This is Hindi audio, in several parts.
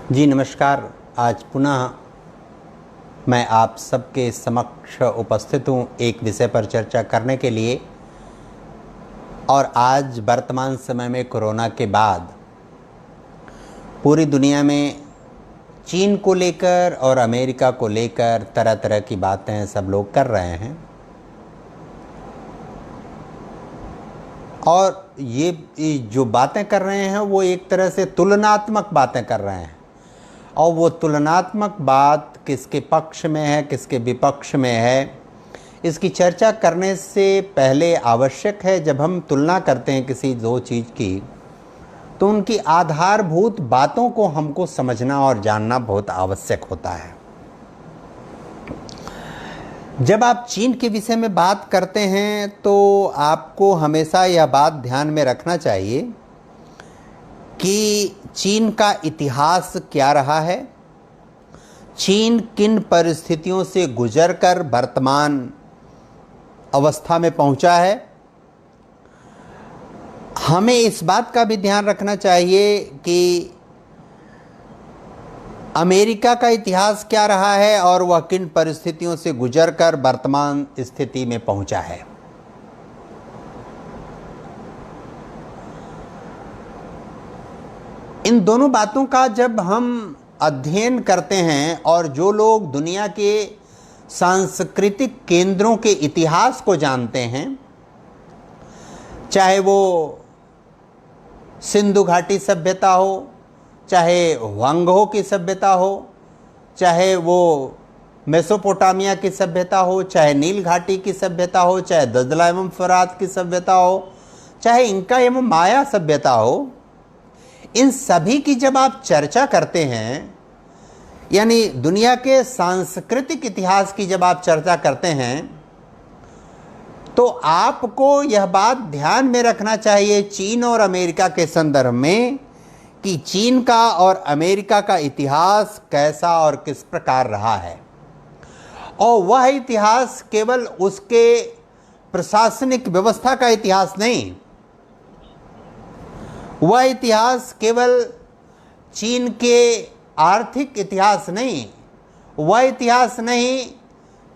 जी नमस्कार। आज पुनः मैं आप सबके समक्ष उपस्थित हूँ एक विषय पर चर्चा करने के लिए। और आज वर्तमान समय में कोरोना के बाद पूरी दुनिया में चीन को लेकर और अमेरिका को लेकर तरह तरह की बातें सब लोग कर रहे हैं। और ये जो बातें कर रहे हैं वो एक तरह से तुलनात्मक बातें कर रहे हैं। और वो तुलनात्मक बात किसके पक्ष में है, किसके विपक्ष में है, इसकी चर्चा करने से पहले आवश्यक है, जब हम तुलना करते हैं किसी दो चीज़ की, तो उनकी आधारभूत बातों को हमको समझना और जानना बहुत आवश्यक होता है। जब आप चीन के विषय में बात करते हैं तो आपको हमेशा यह बात ध्यान में रखना चाहिए कि चीन का इतिहास क्या रहा है, चीन किन परिस्थितियों से गुजरकर वर्तमान अवस्था में पहुंचा है। हमें इस बात का भी ध्यान रखना चाहिए कि अमेरिका का इतिहास क्या रहा है और वह किन परिस्थितियों से गुजरकर वर्तमान स्थिति में पहुंचा है। इन दोनों बातों का जब हम अध्ययन करते हैं और जो लोग दुनिया के सांस्कृतिक केंद्रों के इतिहास को जानते हैं, चाहे वो सिंधु घाटी सभ्यता हो, चाहे वांगहो की सभ्यता हो, चाहे वो मेसोपोटामिया की सभ्यता हो, चाहे नील घाटी की सभ्यता हो, चाहे दजला एवं फरात की सभ्यता हो, चाहे इंका एवं माया सभ्यता हो, इन सभी की जब आप चर्चा करते हैं, यानी दुनिया के सांस्कृतिक इतिहास की जब आप चर्चा करते हैं, तो आपको यह बात ध्यान में रखना चाहिए चीन और अमेरिका के संदर्भ में कि चीन का और अमेरिका का इतिहास कैसा और किस प्रकार रहा है। और वह इतिहास केवल उसके प्रशासनिक व्यवस्था का इतिहास नहीं, वह इतिहास केवल चीन के आर्थिक इतिहास नहीं, वह इतिहास नहीं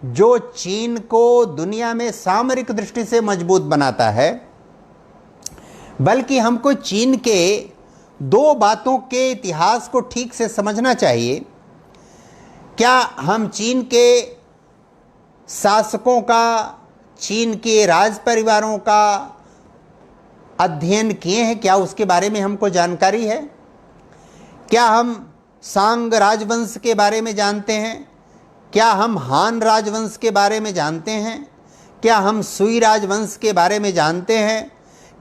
जो चीन को दुनिया में सामरिक दृष्टि से मजबूत बनाता है, बल्कि हमको चीन के दो बातों के इतिहास को ठीक से समझना चाहिए। क्या हम चीन के शासकों का, चीन के राज परिवारों का अध्ययन किए हैं? क्या उसके बारे में हमको जानकारी है? क्या हम सांग राजवंश के बारे में जानते हैं? क्या हम हान राजवंश के बारे में जानते हैं? क्या हम सुई राजवंश के बारे में जानते हैं?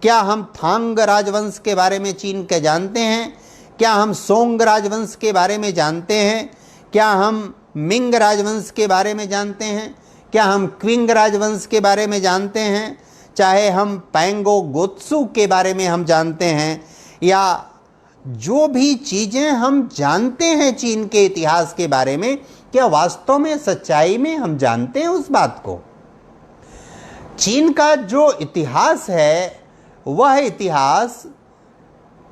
क्या हम थांग राजवंश के बारे में चीन के जानते हैं? क्या हम सोंग राजवंश के बारे में जानते हैं? क्या हम मिंग राजवंश के बारे में जानते हैं? क्या हम क्विंग राजवंश के बारे में जानते हैं? चाहे हम पैंगो गोत्सु के बारे में हम जानते हैं, या जो भी चीज़ें हम जानते हैं चीन के इतिहास के बारे में, क्या वास्तव में सच्चाई में हम जानते हैं उस बात को? चीन का जो इतिहास है, वह इतिहास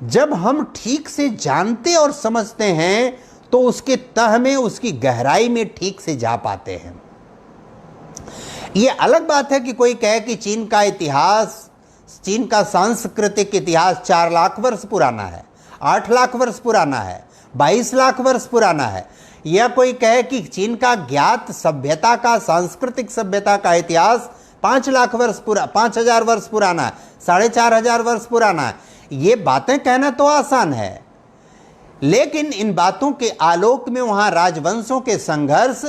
जब हम ठीक से जानते और समझते हैं तो उसके तह में, उसकी गहराई में ठीक से जा पाते हैं। ये अलग बात है कि कोई कहे कि चीन का इतिहास, चीन का सांस्कृतिक इतिहास 4 लाख वर्ष पुराना है, 8 लाख वर्ष पुराना है, 22 लाख वर्ष पुराना है, या कोई कहे कि चीन का ज्ञात सभ्यता का, सांस्कृतिक सभ्यता का इतिहास 5 लाख वर्ष 5000 वर्ष पुराना है, 4500 वर्ष पुराना है। ये बातें कहना तो आसान है, लेकिन इन बातों के आलोक में वहाँ राजवंशों के संघर्ष,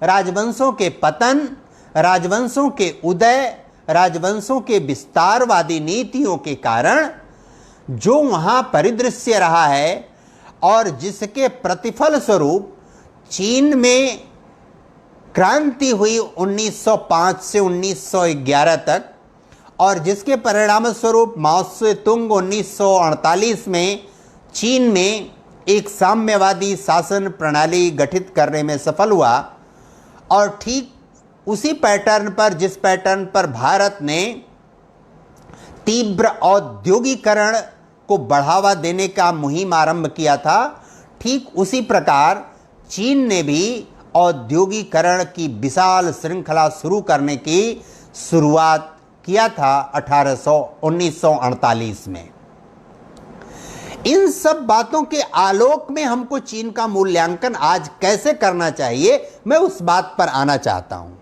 राजवंशों के पतन, राजवंशों के उदय, राजवंशों के विस्तारवादी नीतियों के कारण जो वहाँ परिदृश्य रहा है और जिसके प्रतिफल स्वरूप चीन में क्रांति हुई 1905 से 1911 तक, और जिसके परिणाम स्वरूप माओ से तुंग 1948 में चीन में एक साम्यवादी शासन प्रणाली गठित करने में सफल हुआ। और ठीक उसी पैटर्न पर, जिस पैटर्न पर भारत ने तीव्र औद्योगिकरण को बढ़ावा देने का मुहिम आरंभ किया था, ठीक उसी प्रकार चीन ने भी औद्योगिकरण की विशाल श्रृंखला शुरू करने की शुरुआत किया था 1948 में। इन सब बातों के आलोक में हमको चीन का मूल्यांकन आज कैसे करना चाहिए, मैं उस बात पर आना चाहता हूं।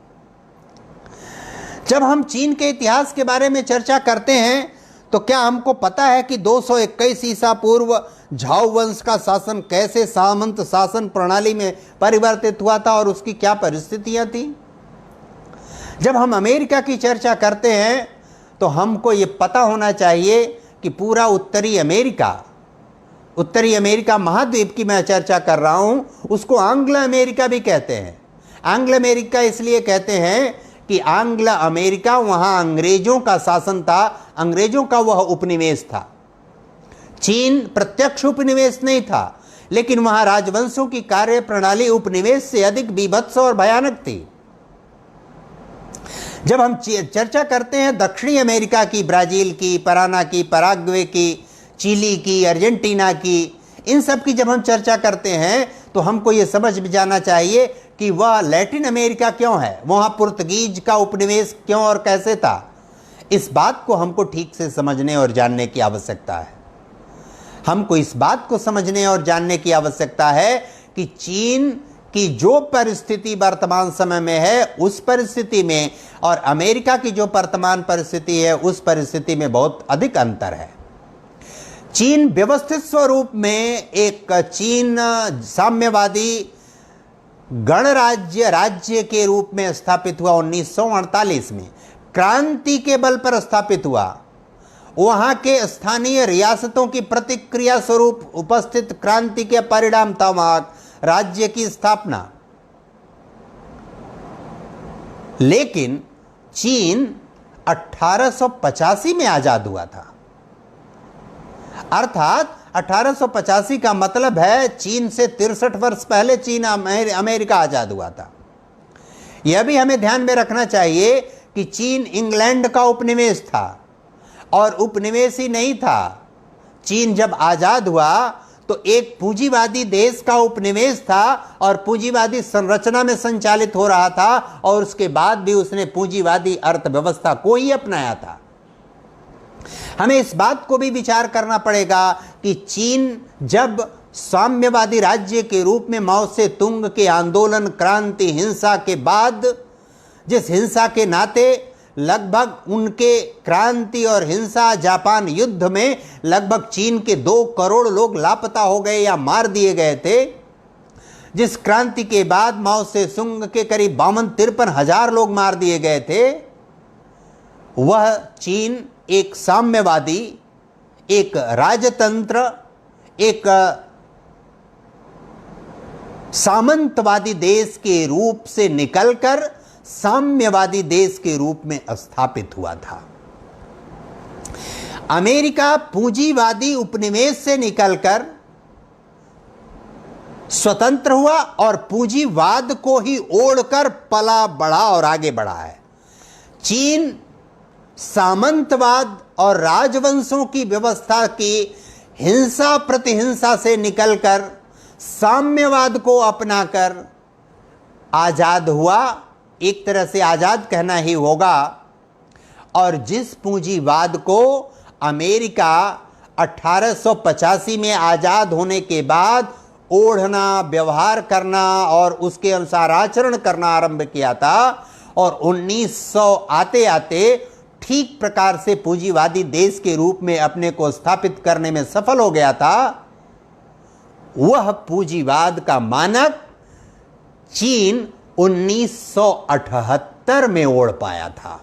जब हम चीन के इतिहास के बारे में चर्चा करते हैं तो क्या हमको पता है कि 221 ईसा पूर्व झाओ वंश का शासन कैसे सामंत शासन प्रणाली में परिवर्तित हुआ था और उसकी क्या परिस्थितियां थी। जब हम अमेरिका की चर्चा करते हैं तो हमको ये पता होना चाहिए कि पूरा उत्तरी अमेरिका महाद्वीप की मैं चर्चा कर रहा हूं, उसको आंग्ल अमेरिका भी कहते हैं। आंग्ल अमेरिका इसलिए कहते हैं कि आंग्ल अमेरिका वहां अंग्रेजों का शासन था, अंग्रेजों का वह उपनिवेश था। चीन प्रत्यक्ष उपनिवेश नहीं था, लेकिन वहां राजवंशों की कार्य प्रणाली उपनिवेश से अधिक बीभत्स और भयानक थी। जब हम चर्चा करते हैं दक्षिणी अमेरिका की, ब्राजील की, पराना की, पराग्वे की, चिली की, अर्जेंटीना की, इन सब की जब हम चर्चा करते हैं तो हमको ये समझ जाना चाहिए कि वह लैटिन अमेरिका क्यों है, वहाँ पुर्तगीज का उपनिवेश क्यों और कैसे था। इस बात को हमको ठीक से समझने और जानने की आवश्यकता है। हमको इस बात को समझने और जानने की आवश्यकता है कि चीन की जो परिस्थिति वर्तमान समय में है उस परिस्थिति में और अमेरिका की जो वर्तमान परिस्थिति है उस परिस्थिति में बहुत अधिक अंतर है। चीन व्यवस्थित स्वरूप में एक चीन साम्यवादी राज्य के रूप में स्थापित हुआ 1948 में, क्रांति के बल पर स्थापित हुआ। वहां के स्थानीय रियासतों की प्रतिक्रिया स्वरूप उपस्थित क्रांति के परिणाम था वहां राज्य की स्थापना। लेकिन चीन 1885 में आजाद हुआ था, अर्थात 1885 का मतलब है चीन से 63 वर्ष पहले चीन अमेरिका आजाद हुआ था। यह भी हमें ध्यान में रखना चाहिए कि चीन इंग्लैंड का उपनिवेश था और उपनिवेश ही नहीं था। चीन जब आजाद हुआ तो एक पूंजीवादी देश का उपनिवेश था और पूंजीवादी संरचना में संचालित हो रहा था और उसके बाद भी उसने पूंजीवादी अर्थव्यवस्था को ही अपनाया था। हमें इस बात को भी विचार करना पड़ेगा कि चीन जब साम्यवादी राज्य के रूप में माओ से तुंग के आंदोलन, क्रांति, हिंसा के बाद, जिस हिंसा के नाते लगभग उनके क्रांति और हिंसा जापान युद्ध में लगभग चीन के 2 करोड़ लोग लापता हो गए या मार दिए गए थे, जिस क्रांति के बाद माओ से तुंग के करीब 52-53 हजार लोग मार दिए गए थे, वह चीन एक साम्यवादी, एक राजतंत्र, एक सामंतवादी देश के रूप से निकलकर साम्यवादी देश के रूप में स्थापित हुआ था। अमेरिका पूंजीवादी उपनिवेश से निकलकर स्वतंत्र हुआ और पूंजीवाद को ही ओढ़कर पला बढ़ा और आगे बढ़ा है। चीन सामंतवाद और राजवंशों की व्यवस्था की हिंसा प्रतिहिंसा से निकलकर साम्यवाद को अपनाकर आजाद हुआ, एक तरह से आजाद कहना ही होगा। और जिस पूंजीवाद को अमेरिका 1885 में आजाद होने के बाद ओढ़ना, व्यवहार करना और उसके अनुसार आचरण करना आरंभ किया था और 1900 आते आते ठीक प्रकार से पूंजीवादी देश के रूप में अपने को स्थापित करने में सफल हो गया था, वह पूंजीवाद का मानक चीन 1978 में ओढ़ पाया था।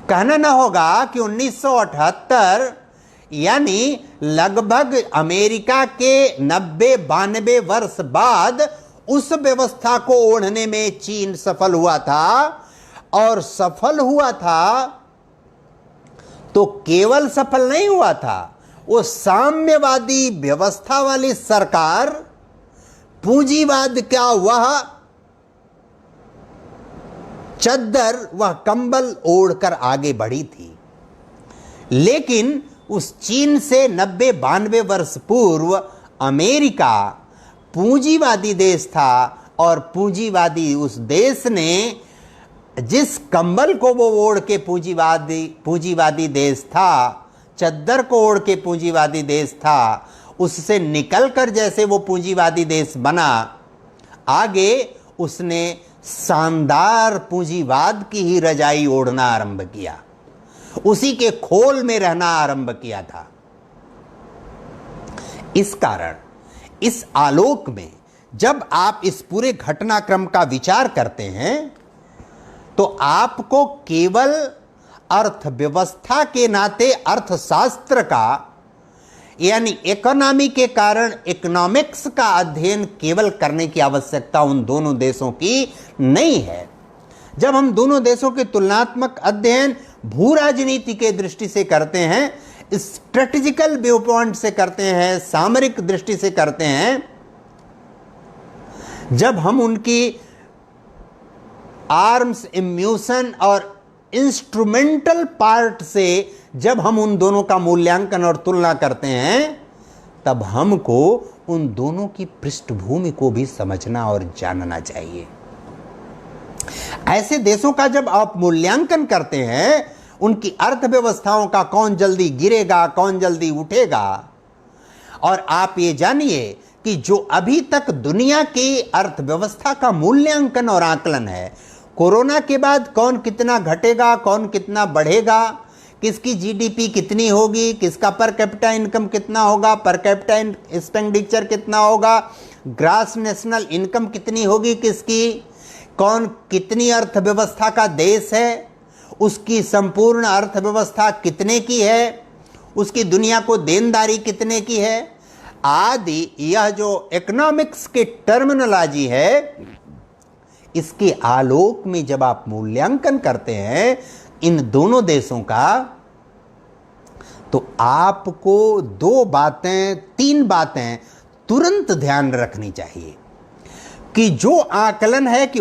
कहना न होगा कि 1978 यानी लगभग अमेरिका के 90-92 वर्ष बाद उस व्यवस्था को ओढ़ने में चीन सफल हुआ था। और सफल हुआ था तो केवल सफल नहीं हुआ था, वो साम्यवादी व्यवस्था वाली सरकार पूंजीवाद का वह चद्दर, वह कंबल ओढ़कर आगे बढ़ी थी। लेकिन उस चीन से 90-92 वर्ष पूर्व अमेरिका पूंजीवादी देश था और पूंजीवादी उस देश ने जिस कंबल को वो ओढ़ के पूंजीवादी देश था, चद्दर को ओढ़ के पूंजीवादी देश था, उससे निकलकर जैसे वो पूंजीवादी देश बना, आगे उसने शानदार पूंजीवाद की ही रजाई ओढ़ना आरंभ किया, उसी के खोल में रहना आरंभ किया था। इस कारण इस आलोक में जब आप इस पूरे घटनाक्रम का विचार करते हैं तो आपको केवल अर्थव्यवस्था के नाते अर्थशास्त्र का यानी इकोनॉमी के कारण इकोनॉमिक्स का अध्ययन केवल करने की आवश्यकता उन दोनों देशों की नहीं है। जब हम दोनों देशों के तुलनात्मक अध्ययन भू राजनीति के दृष्टि से करते हैं, स्ट्रेटेजिकल व्यू पॉइंट से करते हैं, सामरिक दृष्टि से करते हैं, जब हम उनकी आर्म्स इम्यूशन और इंस्ट्रूमेंटल पार्ट से जब हम उन दोनों का मूल्यांकन और तुलना करते हैं, तब हमको उन दोनों की पृष्ठभूमि को भी समझना और जानना चाहिए। ऐसे देशों का जब आप मूल्यांकन करते हैं, उनकी अर्थव्यवस्थाओं का कौन जल्दी गिरेगा, कौन जल्दी उठेगा, और आप ये जानिए कि जो अभी तक दुनिया की अर्थव्यवस्था का मूल्यांकन और आकलन है, कोरोना के बाद कौन कितना घटेगा, कौन कितना बढ़ेगा, किसकी जीडीपी कितनी होगी, किसका पर कैपिटा इनकम कितना होगा, पर कैपिटा एक्सपेंडिचर कितना होगा, ग्रॉस नेशनल इनकम कितनी होगी किसकी, कौन कितनी अर्थव्यवस्था का देश है, उसकी संपूर्ण अर्थव्यवस्था कितने की है, उसकी दुनिया को देनदारी कितने की है आदि, यह जो इकोनॉमिक्स के टर्मिनोलॉजी है, इसके आलोक में जब आप मूल्यांकन करते हैं इन दोनों देशों का, तो आपको तीन बातें तुरंत ध्यान रखनी चाहिए कि जो आकलन है कि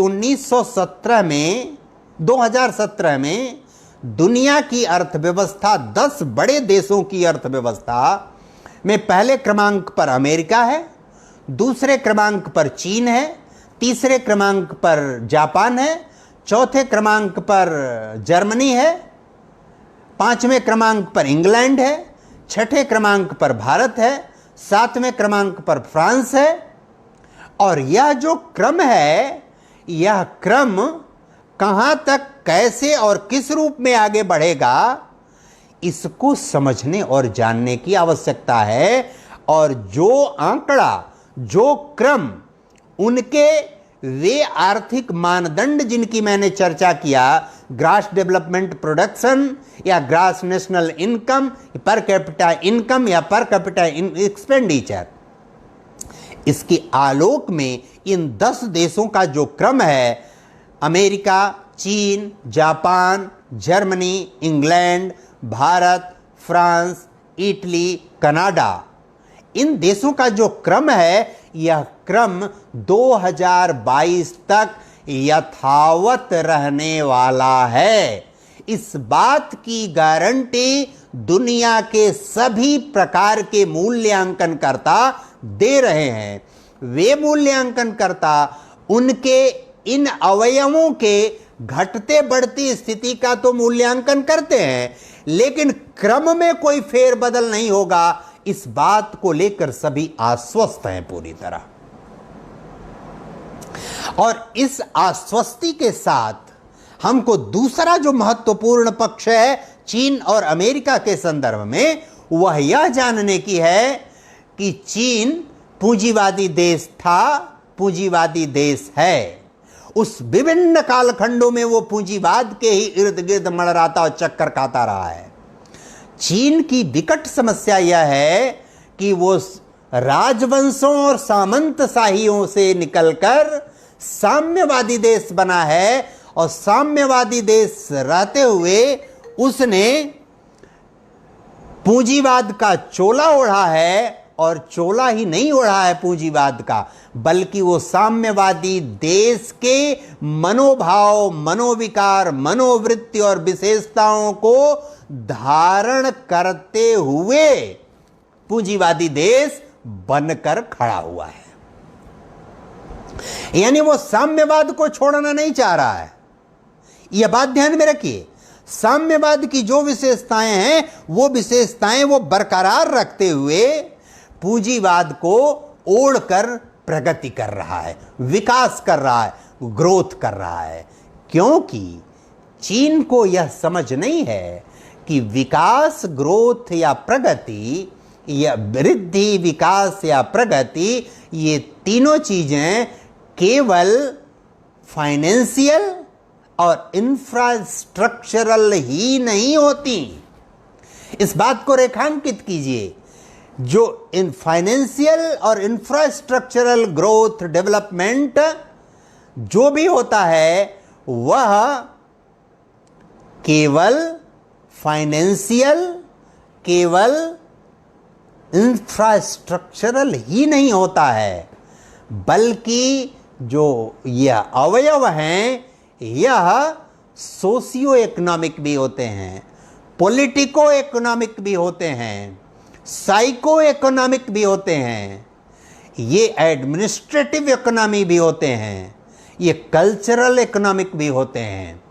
2017 में दुनिया की अर्थव्यवस्था 10 बड़े देशों की अर्थव्यवस्था में पहले क्रमांक पर अमेरिका है, दूसरे क्रमांक पर चीन है, तीसरे क्रमांक पर जापान है, चौथे क्रमांक पर जर्मनी है, पांचवें क्रमांक पर इंग्लैंड है, छठे क्रमांक पर भारत है, सातवें क्रमांक पर फ्रांस है। और यह जो क्रम है, यह क्रम कहां तक, कैसे और किस रूप में आगे बढ़ेगा, इसको समझने और जानने की आवश्यकता है। और जो आंकड़ा, जो क्रम, उनके वे आर्थिक मानदंड जिनकी मैंने चर्चा किया, ग्रॉस डेवलपमेंट प्रोडक्शन या gross national income, per capita income या पर कैपिटा एक्सपेंडिचर, इसके आलोक में इन 10 देशों का जो क्रम है, अमेरिका, चीन, Japan, Germany, England, Bharat, France, Italy, Canada, इन देशों का जो क्रम है, यह क्रम 2022 तक यथावत रहने वाला है। इस बात की गारंटी दुनिया के सभी प्रकार के मूल्यांकनकर्ता दे रहे हैं। वे मूल्यांकनकर्ता उनके इन अवयवों के घटते बढ़ती स्थिति का तो मूल्यांकन करते हैं, लेकिन क्रम में कोई फेरबदल नहीं होगा, इस बात को लेकर सभी आश्वस्त हैं पूरी तरह। और इस आश्वस्ति के साथ हमको दूसरा जो महत्वपूर्ण पक्ष है चीन और अमेरिका के संदर्भ में, वह यह जानने की है कि चीन पूंजीवादी देश था, पूंजीवादी देश है। उस विभिन्न कालखंडों में वो पूंजीवाद के ही इर्द गिर्द मंडराता और चक्कर खाता रहा है। चीन की विकट समस्या यह है कि वो राजवंशों और सामंतशाहियों से निकलकर साम्यवादी देश बना है, और साम्यवादी देश रहते हुए उसने पूंजीवाद का चोला ओढ़ा है, और चोला ही नहीं ओढ़ा है पूंजीवाद का, बल्कि वो साम्यवादी देश के मनोभाव, मनोविकार, मनोवृत्ति और विशेषताओं को धारण करते हुए पूंजीवादी देश बनकर खड़ा हुआ है। यानी वो साम्यवाद को छोड़ना नहीं चाह रहा है। यह बात ध्यान में रखिए, साम्यवाद की जो विशेषताएं हैं वो विशेषताएं वो बरकरार रखते हुए पूंजीवाद को ओढ़कर प्रगति कर रहा है, विकास कर रहा है, ग्रोथ कर रहा है। क्योंकि चीन को यह समझ नहीं है कि विकास, ग्रोथ या प्रगति, या वृद्धि, विकास या प्रगति, ये तीनों चीजें केवल फाइनेंशियल और इंफ्रास्ट्रक्चरल ही नहीं होती। इस बात को रेखांकित कीजिए, जो इन फाइनेंशियल और इंफ्रास्ट्रक्चरल ग्रोथ, डेवलपमेंट जो भी होता है वह केवल फाइनेंशियल, केवल इंफ्रास्ट्रक्चरल ही नहीं होता है, बल्कि जो यह अवयव हैं यह सोशियो इकोनॉमिक भी होते हैं, पॉलिटिको इकोनॉमिक भी होते हैं, साइको इकोनॉमिक भी होते हैं, ये एडमिनिस्ट्रेटिव इकोनॉमी भी होते हैं, ये कल्चरल इकोनॉमिक भी होते हैं।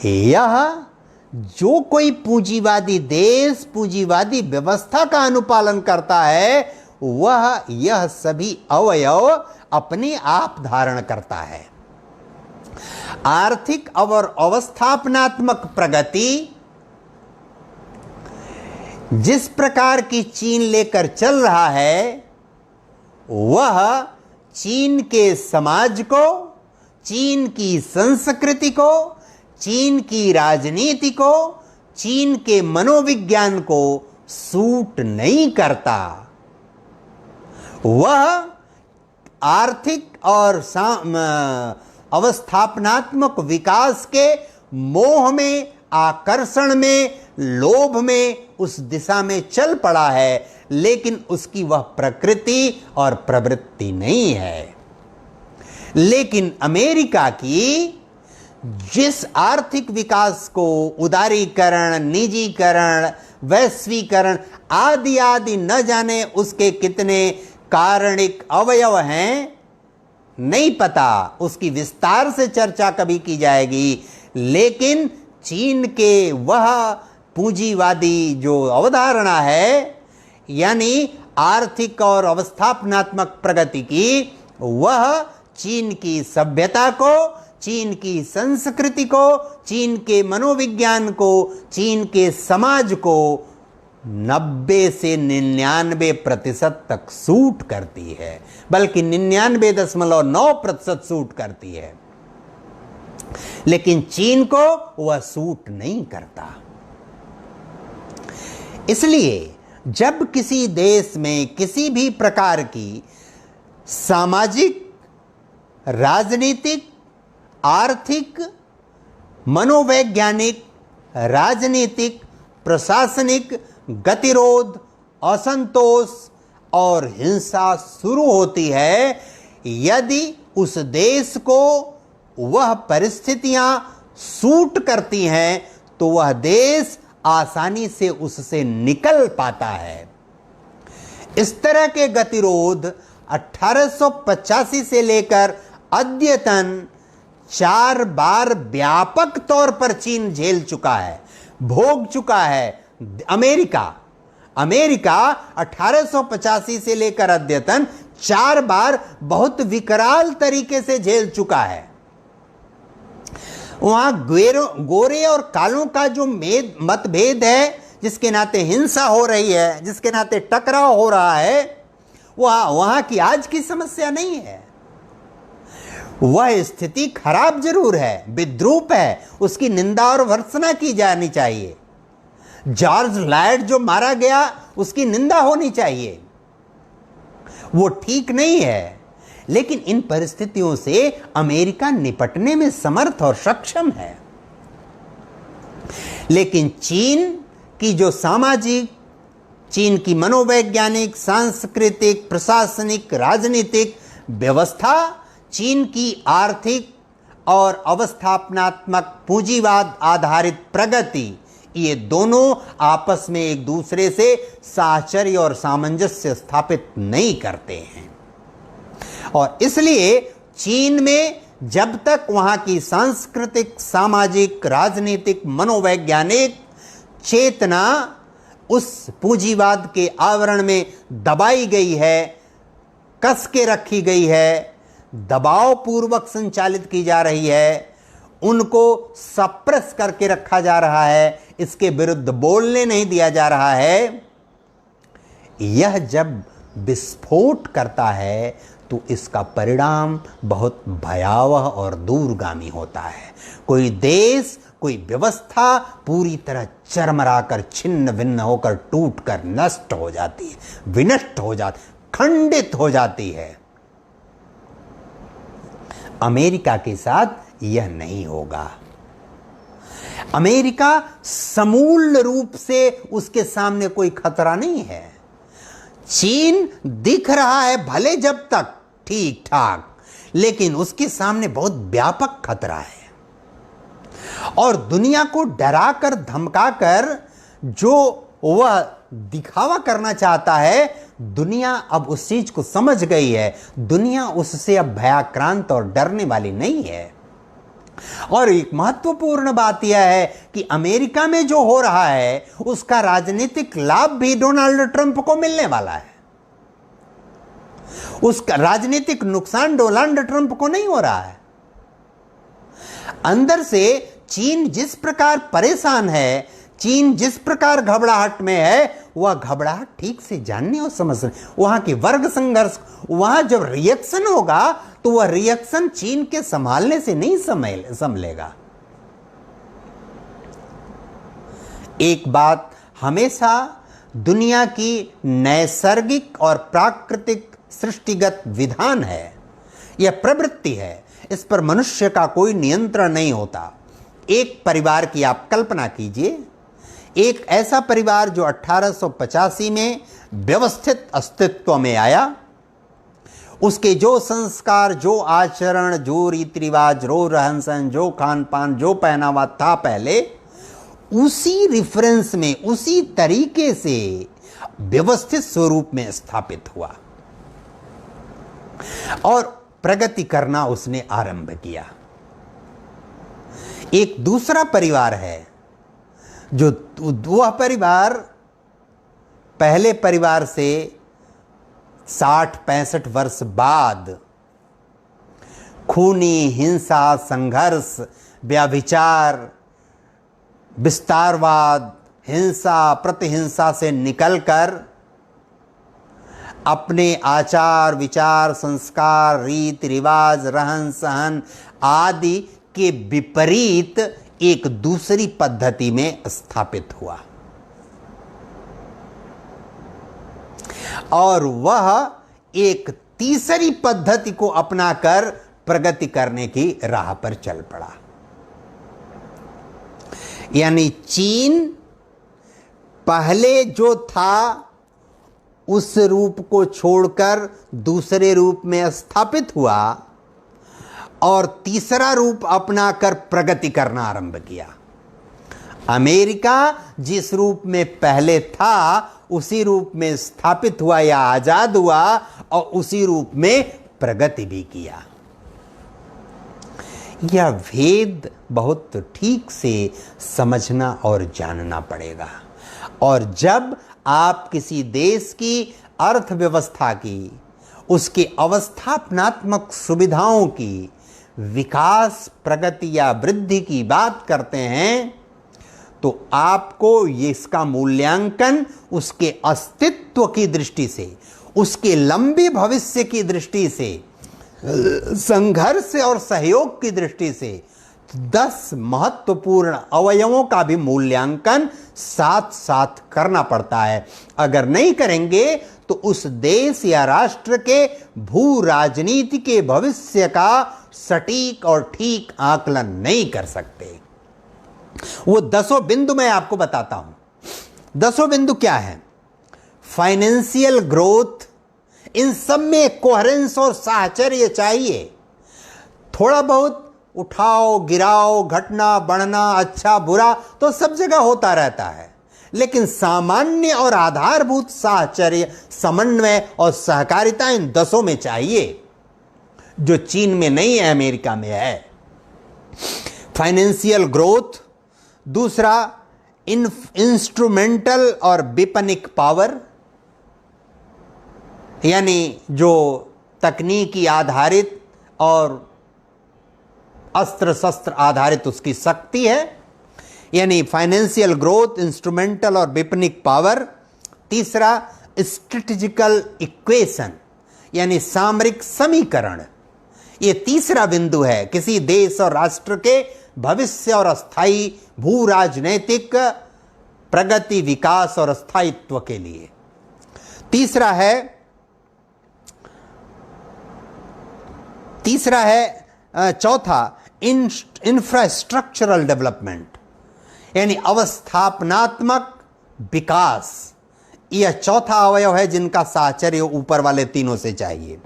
यह जो कोई पूंजीवादी देश, पूंजीवादी व्यवस्था का अनुपालन करता है वह यह सभी अवयव अपने आप धारण करता है। आर्थिक और अवस्थापनात्मक प्रगति जिस प्रकार की चीन लेकर चल रहा है वह चीन के समाज को, चीन की संस्कृति को, चीन की राजनीति को, चीन के मनोविज्ञान को सूट नहीं करता। वह आर्थिक और अवस्थापनात्मक विकास के मोह में, आकर्षण में, लोभ में उस दिशा में चल पड़ा है, लेकिन उसकी वह प्रकृति और प्रवृत्ति नहीं है। लेकिन अमेरिका की जिस आर्थिक विकास को उदारीकरण, निजीकरण, वैश्वीकरण आदि आदि न जाने उसके कितने कारणिक अवयव हैं, नहीं पता, उसकी विस्तार से चर्चा कभी की जाएगी। लेकिन चीन के वह पूंजीवादी जो अवधारणा है, यानी आर्थिक और अवस्थापनात्मक प्रगति की, वह चीन की सभ्यता को, चीन की संस्कृति को, चीन के मनोविज्ञान को, चीन के समाज को 90 से 99% तक सूट करती है, बल्कि 99.9% सूट करती है। लेकिन चीन को वह सूट नहीं करता। इसलिए जब किसी देश में किसी भी प्रकार की सामाजिक, राजनीतिक, आर्थिक, मनोवैज्ञानिक, राजनीतिक, प्रशासनिक गतिरोध, असंतोष और हिंसा शुरू होती है, यदि उस देश को वह परिस्थितियां सूट करती हैं तो वह देश आसानी से उससे निकल पाता है। इस तरह के गतिरोध 1885 से लेकर अद्यतन 4 बार व्यापक तौर पर चीन झेल चुका है, भोग चुका है। अमेरिका 1885 से लेकर अद्यतन 4 बार बहुत विकराल तरीके से झेल चुका है। वहां गोरे और कालों का जो मतभेद है, जिसके नाते हिंसा हो रही है, जिसके नाते टकराव हो रहा है, वहां की आज की समस्या नहीं है। वह स्थिति खराब जरूर है, विद्रूप है, उसकी निंदा और भर्त्सना की जानी चाहिए। जॉर्ज लॉयड जो मारा गया उसकी निंदा होनी चाहिए, वो ठीक नहीं है। लेकिन इन परिस्थितियों से अमेरिका निपटने में समर्थ और सक्षम है। लेकिन चीन की जो सामाजिक, चीन की मनोवैज्ञानिक, सांस्कृतिक, प्रशासनिक, राजनीतिक व्यवस्था, चीन की आर्थिक और अवस्थापनात्मक पूंजीवाद आधारित प्रगति, ये दोनों आपस में एक दूसरे से साहचर्य और सामंजस्य स्थापित नहीं करते हैं। और इसलिए चीन में जब तक वहां की सांस्कृतिक, सामाजिक, राजनीतिक, मनोवैज्ञानिक चेतना उस पूंजीवाद के आवरण में दबाई गई है, कस के रखी गई है, दबाव पूर्वक संचालित की जा रही है, उनको सप्रेस करके रखा जा रहा है, इसके विरुद्ध बोलने नहीं दिया जा रहा है, यह जब विस्फोट करता है तो इसका परिणाम बहुत भयावह और दूरगामी होता है। कोई देश, कोई व्यवस्था पूरी तरह चरमराकर, छिन्न भिन्न होकर, टूटकर नष्ट हो जाती है, विनष्ट हो जाती, खंडित हो जाती है। अमेरिका के साथ यह नहीं होगा। अमेरिका समूल रूप से उसके सामने कोई खतरा नहीं है। चीन दिख रहा है भले जब तक ठीक ठाक, लेकिन उसके सामने बहुत व्यापक खतरा है। और दुनिया को डराकर, धमकाकर जो वह दिखावा करना चाहता है, दुनिया अब उस चीज को समझ गई है। दुनिया उससे अब भयाक्रांत और डरने वाली नहीं है। और एक महत्वपूर्ण बात यह है कि अमेरिका में जो हो रहा है उसका राजनीतिक लाभ भी डोनाल्ड ट्रंप को मिलने वाला है। उसका राजनीतिक नुकसान डोनाल्ड ट्रंप को नहीं हो रहा है। अंदर से चीन जिस प्रकार परेशान है, चीन जिस प्रकार घबराहट में है, वह घबराहट ठीक से जानने और समझने, वहां की वर्ग संघर्ष, वहां जब रिएक्शन होगा तो वह रिएक्शन चीन के संभालने से नहीं संभलेगा। एक बात हमेशा दुनिया की नैसर्गिक और प्राकृतिक सृष्टिगत विधान है, यह प्रवृत्ति है, इस पर मनुष्य का कोई नियंत्रण नहीं होता। एक परिवार की आप कल्पना कीजिए, एक ऐसा परिवार जो 1885 में व्यवस्थित अस्तित्व में आया, उसके जो संस्कार, जो आचरण, जो रीति रिवाज, जो रहन सहन, जो खान पान, जो पहनावा था पहले, उसी रिफरेंस में, उसी तरीके से व्यवस्थित स्वरूप में स्थापित हुआ और प्रगति करना उसने आरंभ किया। एक दूसरा परिवार है जो वह परिवार पहले परिवार से 60-65 वर्ष बाद खूनी हिंसा, संघर्ष, व्यभिचार, विस्तारवाद, हिंसा, प्रतिहिंसा से निकलकर अपने आचार विचार, संस्कार, रीति रिवाज, रहन सहन आदि के विपरीत एक दूसरी पद्धति में स्थापित हुआ और वह एक तीसरी पद्धति को अपनाकर प्रगति करने की राह पर चल पड़ा। यानी चीन पहले जो था उस रूप को छोड़कर दूसरे रूप में स्थापित हुआ और तीसरा रूप अपनाकर प्रगति करना आरंभ किया। अमेरिका जिस रूप में पहले था उसी रूप में स्थापित हुआ या आजाद हुआ और उसी रूप में प्रगति भी किया। यह भेद बहुत ठीक से समझना और जानना पड़ेगा। और जब आप किसी देश की अर्थव्यवस्था की, उसके अवस्थापनात्मक सुविधाओं की, विकास, प्रगति या वृद्धि की बात करते हैं तो आपको इसका मूल्यांकन उसके अस्तित्व की दृष्टि से, उसके लंबे भविष्य की दृष्टि से, संघर्ष और सहयोग की दृष्टि से 10 महत्वपूर्ण अवयवों का भी मूल्यांकन साथ साथ करना पड़ता है। अगर नहीं करेंगे तो उस देश या राष्ट्र के भू राजनीति के भविष्य का सटीक और ठीक आकलन नहीं कर सकते। वो 10 बिंदु मैं आपको बताता हूं। 10 बिंदु क्या है? फाइनेंशियल ग्रोथ, इन सब में कोहेरेंस और साहचर्य चाहिए। थोड़ा बहुत उठाओ गिराओ, घटना बढ़ना, अच्छा बुरा तो सब जगह होता रहता है, लेकिन सामान्य और आधारभूत साहचर्य, समन्वय और सहकारिता इन 10 में चाहिए, जो चीन में नहीं है, अमेरिका में है। फाइनेंशियल ग्रोथ, दूसरा इंस्ट्रूमेंटल और विपणिक पावर, यानी जो तकनीकी आधारित और अस्त्र शस्त्र आधारित उसकी शक्ति है, यानी फाइनेंशियल ग्रोथ, इंस्ट्रूमेंटल और विपणिक पावर। तीसरा स्ट्रेटेजिकल इक्वेशन, यानी सामरिक समीकरण। ये तीसरा बिंदु है किसी देश और राष्ट्र के भविष्य और अस्थायी भू राजनैतिक प्रगति, विकास और स्थायित्व के लिए। तीसरा है चौथा इंफ्रास्ट्रक्चरल डेवलपमेंट, यानी अवस्थापनात्मक विकास। यह चौथा अवयव है जिनका साहचर्य ऊपर वाले तीनों से चाहिए।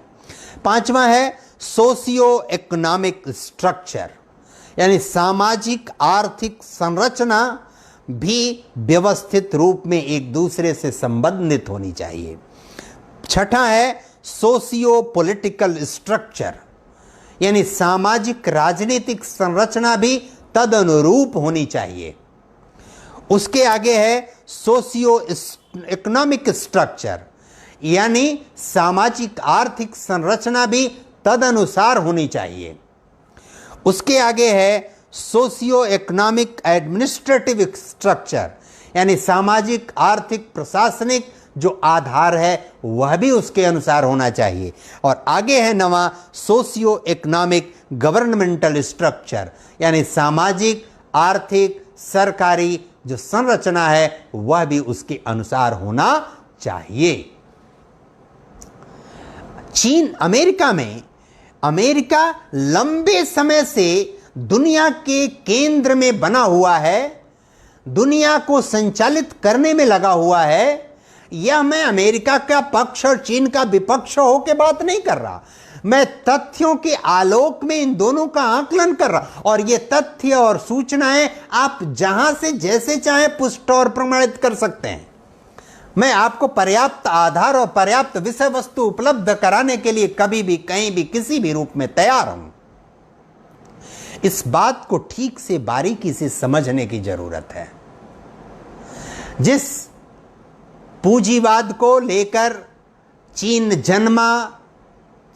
पांचवा है सोशियो इकोनॉमिक स्ट्रक्चर, यानी सामाजिक आर्थिक संरचना भी व्यवस्थित रूप में एक दूसरे से संबंधित होनी चाहिए। छठा है सोशियो पॉलिटिकल स्ट्रक्चर, यानी सामाजिक राजनीतिक संरचना भी तदनुरूप होनी चाहिए। उसके आगे है सोशियो इकोनॉमिक स्ट्रक्चर, यानी सामाजिक आर्थिक संरचना भी तदनुसार होनी चाहिए। उसके आगे है सोशियो इकोनॉमिक एडमिनिस्ट्रेटिव स्ट्रक्चर, यानी सामाजिक आर्थिक प्रशासनिक जो आधार है वह भी उसके अनुसार होना चाहिए। और आगे है नवा सोशियो इकोनॉमिक गवर्नमेंटल स्ट्रक्चर, यानी सामाजिक आर्थिक सरकारी जो संरचना है वह भी उसके अनुसार होना चाहिए। चीन अमेरिका लंबे समय से दुनिया के केंद्र में बना हुआ है, दुनिया को संचालित करने में लगा हुआ है। यह मैं अमेरिका का पक्ष और चीन का विपक्ष होकर बात नहीं कर रहा, मैं तथ्यों के आलोक में इन दोनों का आकलन कर रहा। और ये तथ्य और सूचनाएं आप जहां से जैसे चाहें पुष्ट और प्रमाणित कर सकते हैं। मैं आपको पर्याप्त आधार और पर्याप्त विषय वस्तु उपलब्ध कराने के लिए कभी भी कहीं भी किसी भी रूप में तैयार हूं। इस बात को ठीक से बारीकी से समझने की जरूरत है। जिस पूंजीवाद को लेकर चीन जन्मा,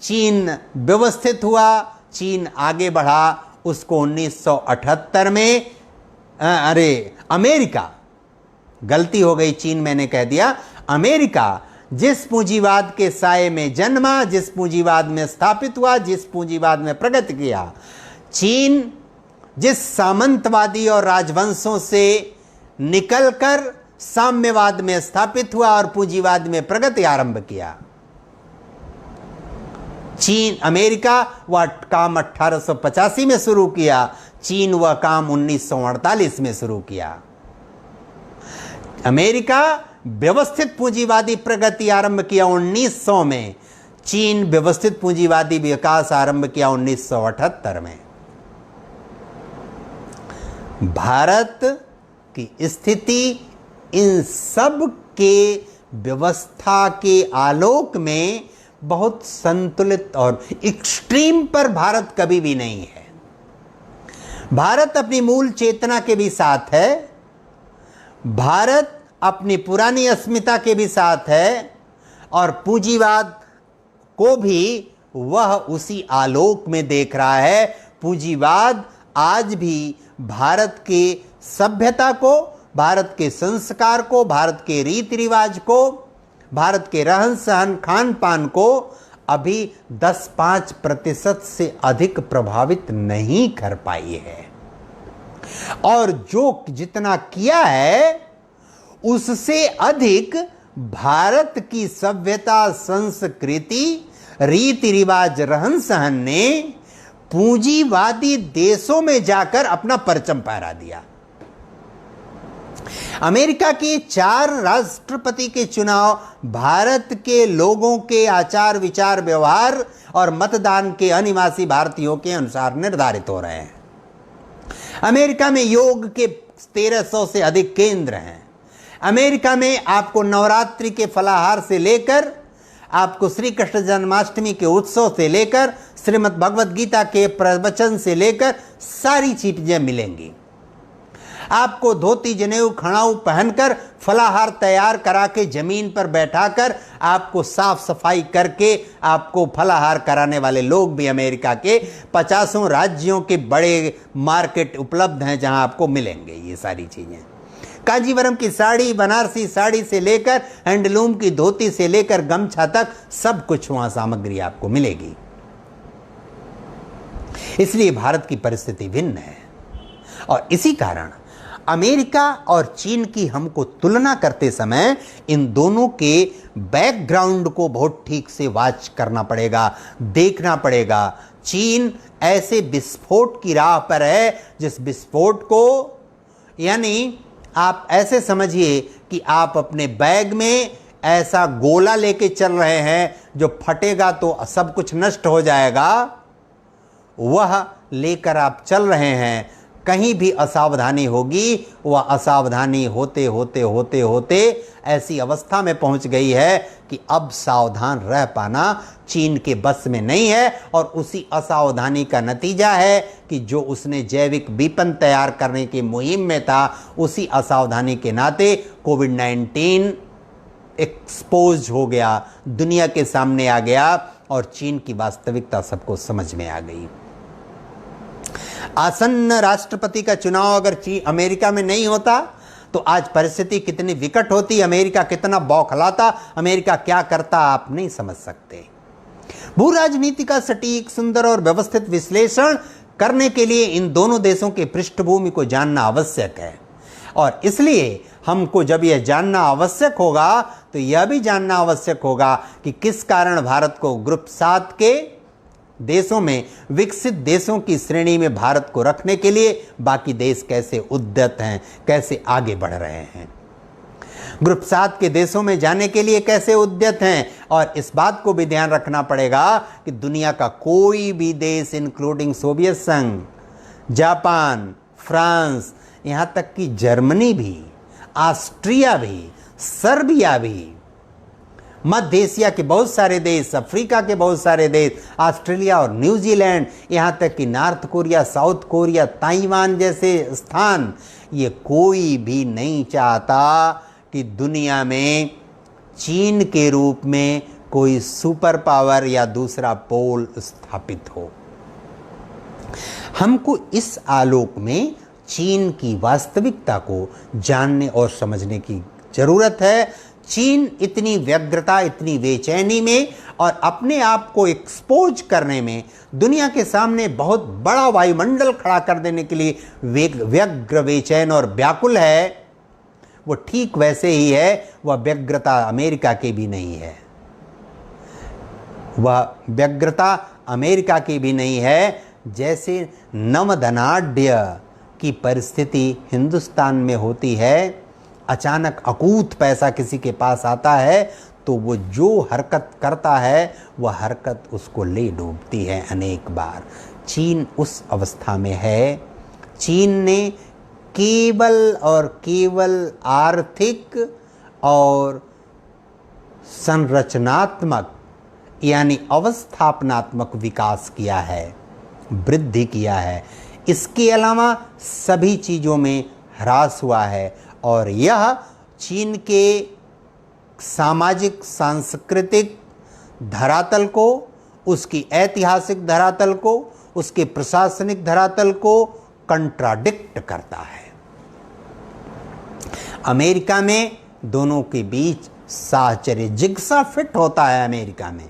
चीन व्यवस्थित हुआ, चीन आगे बढ़ा, उसको 1978 में अमेरिका, गलती हो गई, चीन मैंने कह दिया, अमेरिका जिस पूंजीवाद के साए में जन्मा, जिस पूंजीवाद में स्थापित हुआ, जिस पूंजीवाद में प्रगति किया, चीन जिस सामंतवादी और राजवंशों से निकलकर साम्यवाद में स्थापित हुआ और पूंजीवाद में प्रगति आरंभ किया, अमेरिका वह काम 1885 में शुरू किया, चीन वह काम 1948 में शुरू किया। अमेरिका व्यवस्थित पूंजीवादी प्रगति आरंभ किया 1900 में, चीन व्यवस्थित पूंजीवादी विकास आरंभ किया 1978 में। भारत की स्थिति इन सब के व्यवस्था के आलोक में बहुत संतुलित और एक्सट्रीम पर भारत कभी भी नहीं है। भारत अपनी मूल चेतना के भी साथ है, भारत अपनी पुरानी अस्मिता के भी साथ है, और पूंजीवाद को भी वह उसी आलोक में देख रहा है। पूंजीवाद आज भी भारत के सभ्यता को, भारत के संस्कार को, भारत के रीति रिवाज को, भारत के रहन सहन खान पान को अभी 10-5% से अधिक प्रभावित नहीं कर पाई है। और जो जितना किया है उससे अधिक भारत की सभ्यता, संस्कृति, रीति रिवाज, रहन सहन ने पूंजीवादी देशों में जाकर अपना परचम फहरा दिया। अमेरिका के 4 राष्ट्रपति के चुनाव भारत के लोगों के आचार विचार व्यवहार और मतदान के अनिवासी भारतीयों के अनुसार निर्धारित हो रहे हैं। अमेरिका में योग के 1300 से अधिक केंद्र हैं। अमेरिका में आपको नवरात्रि के फलाहार से लेकर, आपको श्री कृष्ण जन्माष्टमी के उत्सव से लेकर, श्रीमद् भगवत गीता के प्रवचन से लेकर सारी चीजें मिलेंगी। आपको धोती जनेऊ खड़ाऊ पहनकर फलाहार तैयार करा के जमीन पर बैठाकर आपको साफ सफाई करके आपको फलाहार कराने वाले लोग भी अमेरिका के 50 राज्यों के बड़े मार्केट उपलब्ध हैं, जहां आपको मिलेंगे ये सारी चीजें। कांजीवरम की साड़ी, बनारसी साड़ी से लेकर हैंडलूम की धोती से लेकर गमछा तक सब कुछ वहां सामग्री आपको मिलेगी। इसलिए भारत की परिस्थिति भिन्न है और इसी कारण अमेरिका और चीन की हमको तुलना करते समय इन दोनों के बैकग्राउंड को बहुत ठीक से वॉच करना पड़ेगा, देखना पड़ेगा। चीन ऐसे विस्फोट की राह पर है जिस विस्फोट को, यानी आप ऐसे समझिए कि आप अपने बैग में ऐसा गोला लेके चल रहे हैं जो फटेगा तो सब कुछ नष्ट हो जाएगा, वह लेकर आप चल रहे हैं। कहीं भी असावधानी होगी, वह असावधानी होते होते होते होते ऐसी अवस्था में पहुंच गई है कि अब सावधान रह पाना चीन के बस में नहीं है। और उसी असावधानी का नतीजा है कि जो उसने जैविक वेपन तैयार करने की मुहिम में था, उसी असावधानी के नाते कोविड-19 एक्सपोज हो गया, दुनिया के सामने आ गया और चीन की वास्तविकता सबको समझ में आ गई। आसन्न राष्ट्रपति का चुनाव अगर अमेरिका में नहीं होता तो आज परिस्थिति कितनी विकट होती, अमेरिका कितना बौखलाता, अमेरिका क्या करता, आप नहीं समझ सकते। भू राजनीति का सटीक, सुंदर और व्यवस्थित विश्लेषण करने के लिए इन दोनों देशों की पृष्ठभूमि को जानना आवश्यक है। और इसलिए हमको जब यह जानना आवश्यक होगा तो यह भी जानना आवश्यक होगा कि किस कारण भारत को ग्रुप 7 के देशों में, विकसित देशों की श्रेणी में भारत को रखने के लिए बाकी देश कैसे उद्यत हैं, कैसे आगे बढ़ रहे हैं। ग्रुप 7 के देशों में जाने के लिए कैसे उद्यत हैं। और इस बात को भी ध्यान रखना पड़ेगा कि दुनिया का कोई भी देश, इंक्लूडिंग सोवियत संघ, जापान, फ्रांस, यहाँ तक कि जर्मनी भी, ऑस्ट्रिया भी, सर्बिया भी, मध्य एशिया के बहुत सारे देश, अफ्रीका के बहुत सारे देश, ऑस्ट्रेलिया और न्यूजीलैंड, यहाँ तक कि north Korea, south Korea, Taiwan जैसे स्थान, ये कोई भी नहीं चाहता कि दुनिया में चीन के रूप में कोई सुपर पावर या दूसरा पोल स्थापित हो। हमको इस आलोक में चीन की वास्तविकता को जानने और समझने की जरूरत है। चीन इतनी व्यग्रता, इतनी बेचैनी में और अपने आप को एक्सपोज करने में दुनिया के सामने बहुत बड़ा वायुमंडल खड़ा कर देने के लिए व्यग्र, बेचैन और व्याकुल है, वो ठीक वैसे ही है। वह व्यग्रता अमेरिका की भी नहीं है, वह व्यग्रता अमेरिका की भी नहीं है जैसे नवधनाढ्य की परिस्थिति हिंदुस्तान में होती है। अचानक अकूत पैसा किसी के पास आता है तो वो जो हरकत करता है वह हरकत उसको ले डूबती है अनेक बार। चीन उस अवस्था में है। चीन ने केवल और केवल आर्थिक और संरचनात्मक यानी अवस्थापनात्मक विकास किया है, वृद्धि किया है। इसके अलावा सभी चीज़ों में ह्रास हुआ है और यह चीन के सामाजिक सांस्कृतिक धरातल को, उसकी ऐतिहासिक धरातल को, उसके प्रशासनिक धरातल को कंट्राडिक्ट करता है। अमेरिका में दोनों के बीच साहचर्य, जिग्सा फिट होता है अमेरिका में,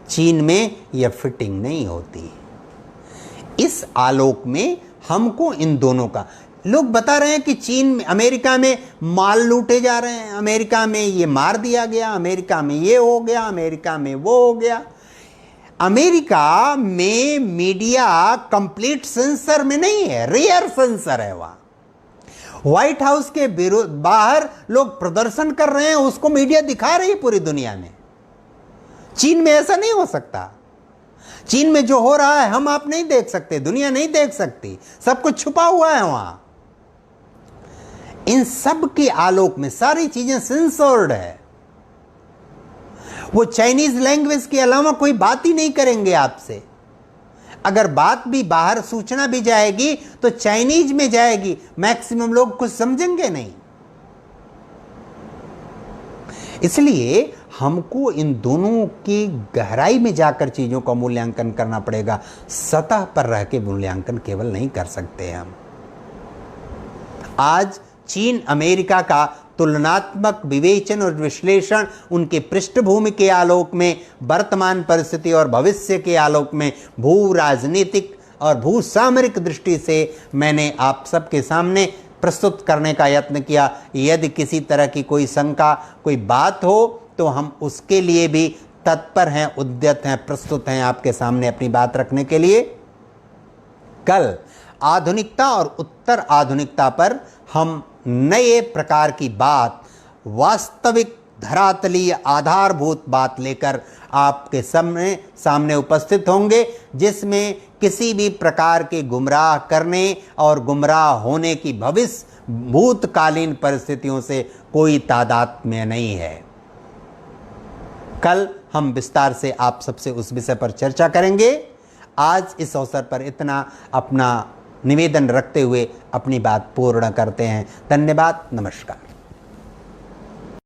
चीन में यह फिटिंग नहीं होती। इस आलोक में हमको इन दोनों का, लोग बता रहे हैं कि चीन में, अमेरिका में माल लूटे जा रहे हैं, अमेरिका में ये मार दिया गया, अमेरिका में ये हो गया, अमेरिका में वो हो गया। अमेरिका में मीडिया कंप्लीट सेंसर में नहीं है, रेयर सेंसर है। व्हाइट हाउस के बाहर लोग प्रदर्शन कर रहे हैं, उसको मीडिया दिखा रही है पूरी दुनिया में। चीन में ऐसा नहीं हो सकता। चीन में जो हो रहा है हम आप नहीं देख सकते, दुनिया नहीं देख सकती, सब कुछ छुपा हुआ है वहां। इन सब के आलोक में सारी चीजें सेंसर्ड है। वो चाइनीज लैंग्वेज के अलावा कोई बात ही नहीं करेंगे आपसे। अगर बात भी बाहर सूचना भी जाएगी तो चाइनीज में जाएगी, मैक्सिमम लोग कुछ समझेंगे नहीं। इसलिए हमको इन दोनों की गहराई में जाकर चीजों का मूल्यांकन करना पड़ेगा। सतह पर रह के मूल्यांकन केवल नहीं कर सकते हम। आज चीन अमेरिका का तुलनात्मक विवेचन और विश्लेषण उनके पृष्ठभूमि के आलोक में, वर्तमान परिस्थिति और भविष्य के आलोक में, भू राजनीतिक और भू सामरिक दृष्टि से मैंने आप सबके सामने प्रस्तुत करने का यत्न किया। यदि किसी तरह की कोई शंका, कोई बात हो तो हम उसके लिए भी तत्पर हैं, उद्यत हैं, प्रस्तुत हैं आपके सामने अपनी बात रखने के लिए। कल आधुनिकता और उत्तर आधुनिकता पर हम नए प्रकार की बात, वास्तविक धरातलीय आधारभूत बात लेकर आपके सामने उपस्थित होंगे, जिसमें किसी भी प्रकार के गुमराह करने और गुमराह होने की भविष्य भूतकालीन परिस्थितियों से कोई तादात्म्य नहीं है। कल हम विस्तार से आप सबसे उस विषय पर चर्चा करेंगे। आज इस अवसर पर इतना अपना निवेदन रखते हुए अपनी बात पूर्ण करते हैं। धन्यवाद, नमस्कार।